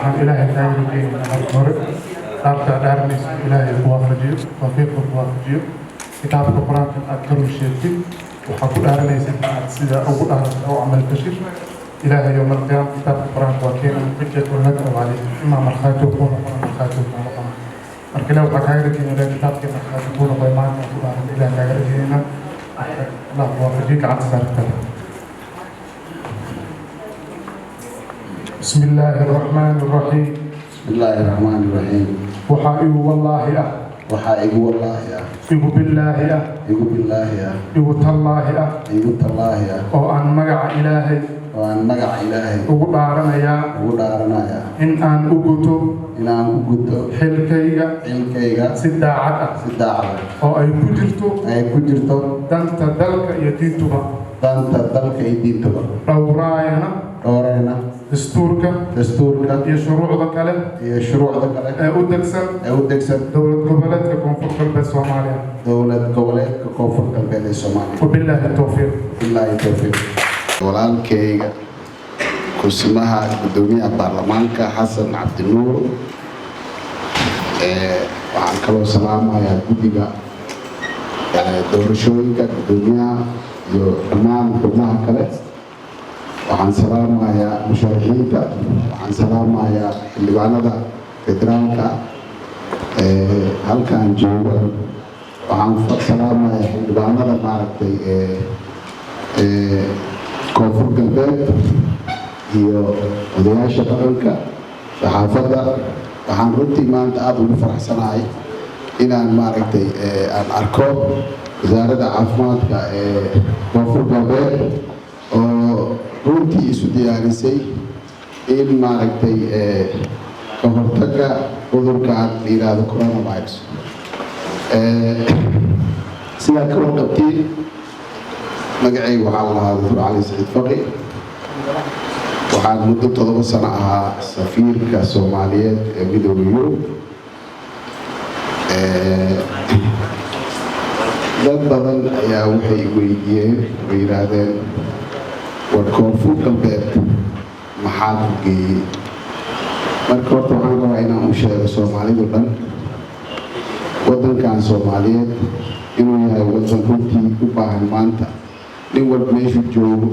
waxaan ilaahay kaaga rajaynaynaa marka hore dhaartaa dhaaranaysa ilaahay kuwaafajiyo tawfiiqda kuwaafajiyo kitaabka qur-aanka aad ka run sheegtid waxaa ku dhaaranaysa aad sida ugu dhaarata oo camal gashid ilaahay yowma alqiyaama kitaabka qur-aanka waa keena xujjatun laka aw calayk imaa markhaati kuu noqona markhaati kuu noqona marka ilaah waxaa kaaga rajaynayna kitaabkii markhaati kuu noqday maanta ku dhaaran ilaah kaaga rajaynayna allah kuwaafajiyo gacanta saartada بسم الله الرحمن الرحيم بسم الله الرحمن الرحيم وحائب والله وحائب والله إيقو بالله إيقو بالله إيقو تالله إيقو تالله وأن مقع إلهي وأن مقع إلهي ugu dhaaranaya in aan u guto xilkayga si daacad ah oo ay ku jirto danta dalka iyo diintuba dhowraayana dastuurka iyo shuruucda kale ee u degsan dowlad goboleedka koonfur galbeed ee Soomaaliya wabillahi tawfiiq walaalkayga kursimaha gudoomiyaha baarlamaanka Xasan Cabdinuur waxaan kaloo salaamayaa guddiga doorashooyinka gudoomiyaha iyo dhammaan xubnaha kale waxaan salaamayaa musharaxiinta waxaan salaamayaa xildhibaanada federaalka halkaan jooga waxaan salaamayaa xildhibaanada maaragtay koonfur galbeed iyo odayaasha dhaqanka saxaafadda waxaan runtii maanta aada ugu faraxsanahay inaan maaragtay aan arko wasaaradda caafimaadka ee koonfur galbeed oo runtii isu diyaarisay in maaragtay ka hortagga cudurkan la yidhaahdo coronavirus sidaa ka warqabtiin magacayga waxaa la lahaa Dr. Cali Saciid Faqi waxaan muddo 7 sano ahaa safiirka Soomaaliyeed ee midowga Yurub dad badan ayaa waxay weydiiyeen oo yidhaahdeen war koonfur galbeed maxaa ku geeyey marka horta waxaan rabaa inaan u sheego Soomaalidu dhan waddankan Soomaaliyeed inuu yahay waddan runtii u baahan maanta nin walba meeshuu joogo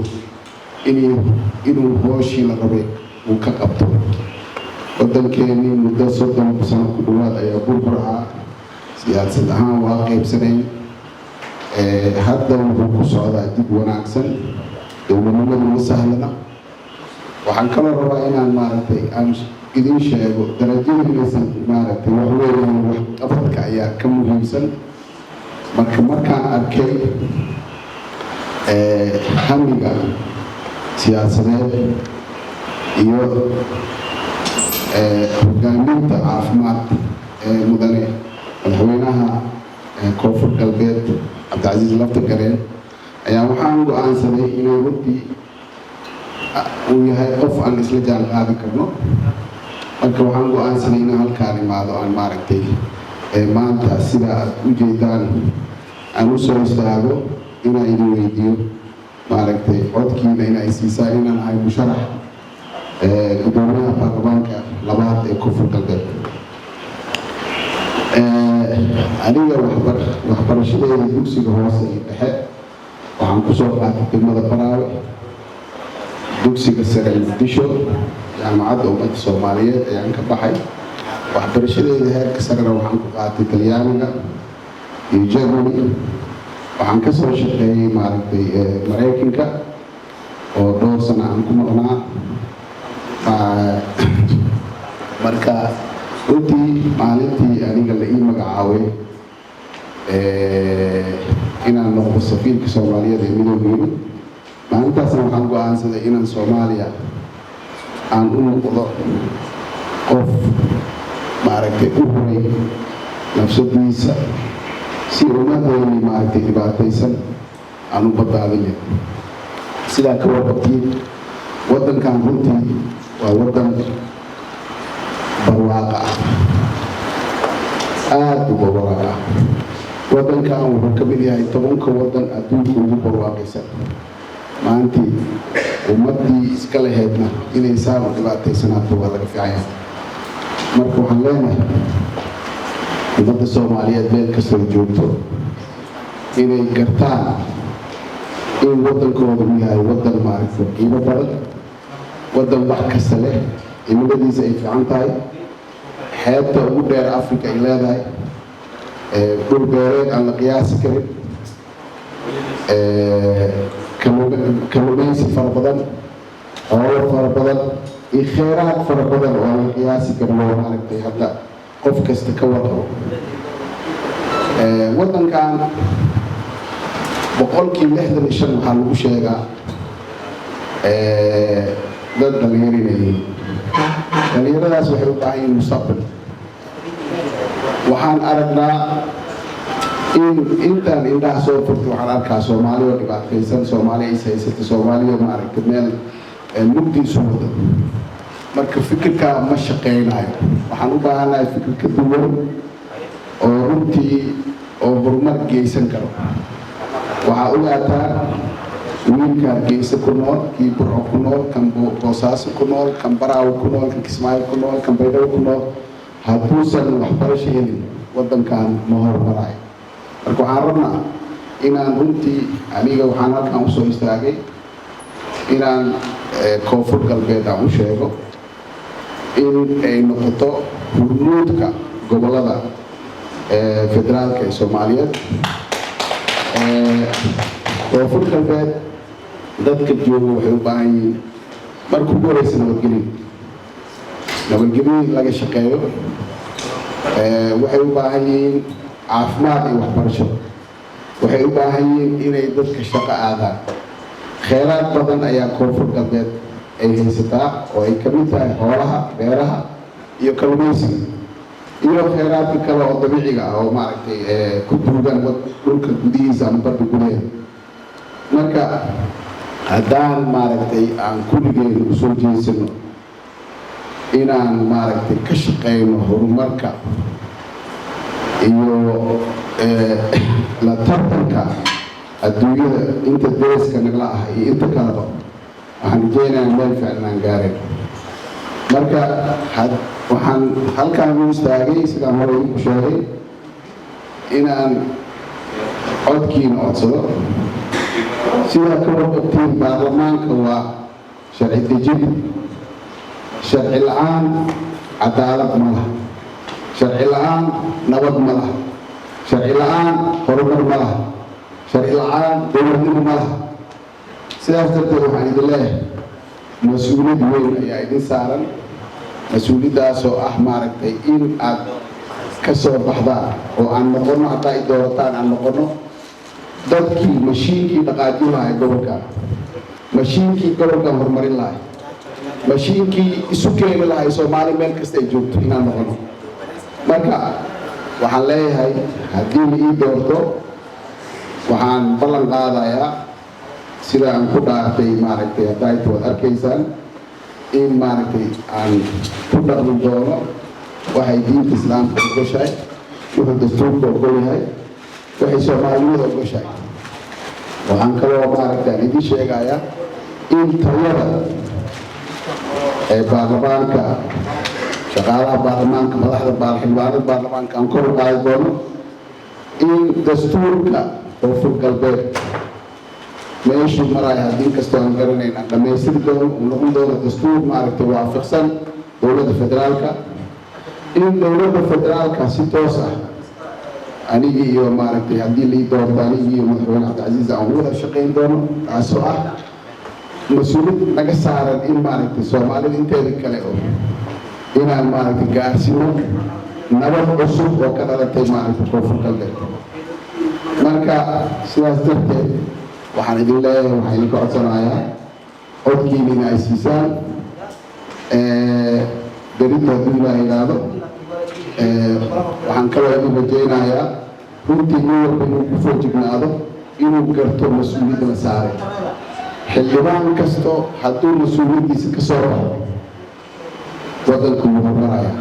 inuu hooshii la rabay uu ka qabto waddankeennii muddo 30 sano ku dhawaad ayaa burbur ahaa siyaasad ahaan waa qaybsanayn hadda wuxuu ku socdaa dib wanaagsan dowladnimadu ma sahlana waxaan kaloo rabaa inaan maaragtay aan idin sheego darajadiinaysan maaragtay wax weeyaan wax qabadka ayaa ka muhiimsan markaan arkay hamiga siyaasadeed iyo hogaaminta caafimaad ee mudane madaxweynaha koonfur galbeed Cabdicasiis Laftagareen ayaa waxaan go'aansaday inuu runtii uu yahay qof aan isla jaan qaadi karno marka waxaan go'aansaday inaan halkaan imaado aan maaragtay maanta sida aad u jeedaan aan u soo istaago inaan idin weydiiyo maaragtay codkiina inay siisaan inaan ahay musharax gudoomiyaha baarlamaanka labaad ee koonfur galbeed aniga waxbarashadeeda dugsiga hoose iyo dhexe waxaan kusoo qaatay degmada Baraawe dugsiga sare Muqdisho jaamacadda ummadda Soomaaliyeed ayaan ka baxay waxbarashadeeda heerka sarena waxaan ku qaatay Talyaaniga iyo Germany waxaan ka soo shaqeeyay maaragtay Mareykanka oo 2 sano aan ku maqnaa marka runtii maalintii aniga la ii magacaabay inaan noqdo safiirka Soomaaliyeed ee midowga Yurub maalintaasna waxaan go'aansaday inaan Soomaaliya aan u noqdo qof maaragtay u huray nafsadiisa si ummadeeni maaragtay dhibaataysan aan u badbaadin sidaa ka warqabtiin waddankan runtii waa waddan barwaaqa ah aad u barwaaqa ah waddankan wuxuu ka mid yahay 10 waddan adduunka ugu barwaaqaysan maantii ummaddii iska lahaydna inay saan u dhibaataysanaato waa laga fiican yahay. marka waxaan leenahay ummadda Soomaaliyeed meel kastoo joogto inay gartaan in waddankooda uu yahay waddan maaragtay qiimo badan, waddan wax kasta leh, cimiladiisa ay fiican tahay, xeebta ugu dheer Afrika ay leedahay, dhul beereed aan la qiyaasi karin, kalluumaysi fara badan, xoolo fara badan iyo kheyraad fara badan oo aan la qiyaasi karin oo maaragtay hadda qof kasta ka warqabo. waddankan 65% waxaa lagu sheegaa dad dhallinyarinayay. dhallinyaradaas waxay u baahan yihiin mustaqbal. waxaan aragnaa in intaan indhaha soo furtay waxaan arkaa Soomaali oo dhibaataysan, Soomaali is haysata, Soomaali maaragtay meel mugdi isu wada. marka fikirkaa ma shaqaynayo. waxaan u baahanahay fikir ka duwan oo runtii oo horumar geysan karo. waxaa ogaataa wiilka Hargeysa ku nool, kii Burco ku nool, kan Boosaaso ku nool, kan Baraawo ku nool, kan Kismaayo ku nool, kan Baydhabo ku nool, hadduusan waxbarasho helin waddankan ma horumarayo. marka waxaan rabnaa inaan runtii aniga waxaan halkan usoo istaagay inaan koonfur galbeed aan u sheego in ay noqoto hormuudka gobollada federaalka ee Soomaaliyeed. koonfur galbeed dadka jooga waxay u baahan yihiin marka ugu horeysa nabadgelyo laga shaqeeyo. waxay u baahan yihiin caafimaad iyo waxbarasho. waxay u baahan yihiin inay dadka shaqo aadaan. kheyraad badan ayaa koonfur galbeed ay haysataa oo ay ka mid tahay xoolaha, beeraha iyo kalluumaysiga iyo kheyraadka kale oo dabiiciga ah oo maaragtay ku duugan dhulka gudihiisa ama badda gudaheeda. marka haddaan maaragtay aan kulligeena usoo jeesano inaan maaragtay ka shaqeyno horumarka iyo la tartanka adduunyada inta deriska nagla ah iyo inta kaleba, waxaan rajeynayaa meel fiican aan gaareen. marka waxaan halkaan u istaagay sidaan hore igu sheegay inaan codkiina codsado. sidaa ka warqabtiin baarlamaanka waa sharci dejin. sharci la-aan cadaalad ma laha, sharci la-aan nabad ma laha, sharci la-aan horumar ma laha, sharci la-aan dowladnimo ma laha. sidaas darteed waxaan idin leeyahay mas-uuliyad weyn ayaa idin saaran. mas-uuliyaddaasoo ah maaragtay in aad ka soo baxdaan oo aan noqono, haddaa i doorataan aan noqono dadkii mashiinkii dhaqaajin lahay gobolkan, mashiinkii gobolkan horumarin lahay, mashiinkii isu keeni lahay Soomaali meel kasta ay joogto inaan noqono. marka waxaan leeyahay haddii la ii doorto waxaan ballan qaadayaa sida aan ku dhaartay maaragtay haddaayta waad arkaysaan in maaragtay aan ku dhaqmi doono waxay diinta islaamka ogoshahay, wuxuu dastuurka ogol yahay, waxay Soomaaliyada ogoshahay. waxaan kaloo maaragtay aan idin sheegayaa in tayada baarlamaanka, shaqaalaha baarlamaanka, madaxda xildhibaanada baarlamaanka aan kor u qaadi doono. in dastuurka koonfur galbeed meeshuu maraya haddii kastoo aan garanayn aan dhammaystiri doono uu noqon doono dastuur maaragtay waafaqsan dowladda federaalka. in dowladda federaalka si toos ah anigii iyo maaragtay haddii la ii doorto anigii iyo madaxweyne Cabdicasiis aan wada shaqayn doono, taasoo ah mas-uuliyad naga saaran in maaragtay Soomaalida inteeda kale oo inaan maaragtay gaarsino nabad cusub oo ka dhalatay maaragtay koonfur galbeed. marka sidaas darteed waxaan idin leeyahay, waxaan idinka codsanayaa codkiina in ay siisaan. berita hadduu ilaa yidhaahdo waxaan kaloo idin rajeynayaa runtii nin walba inuu ku foojignaado inuu garto mas-uuliyadda la saaray. xildhibaan kasto hadduu mas-uuliyaddiisa ka soo baxo waddanku wuu horumaraya.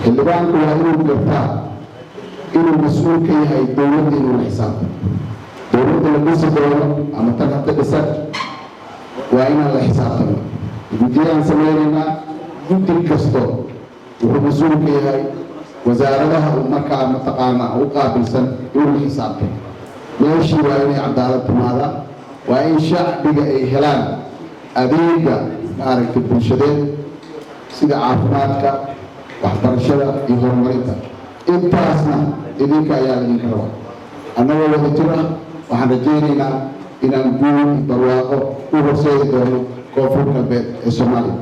xildhibaanku waa inuu gartaa inuu mas-uul ka yahay dowladda inuu la xisaabto. dowladda la dhisi doono ama tan hadda dhisan waa inaan la xisaabtano guddiyaan sameynaynaa guddi kasto wuxuu mas-uul ka yahay wasaaradaha uu markaa mataqaanaa u qaabilsan inuu la xisaabtano meeshii waa inay cadaalad timaadaan waa in shacbiga ay helaan adeega maaragtay bulshadeed sida caafimaadka waxbarashada iyo horumarinta intaasna idinka ayaa idinka raba annagoo wada jira waxaan rajaynaynaa inaan guul barwaaqo u horseedi doono koonfur galbeed ee Soomaaliya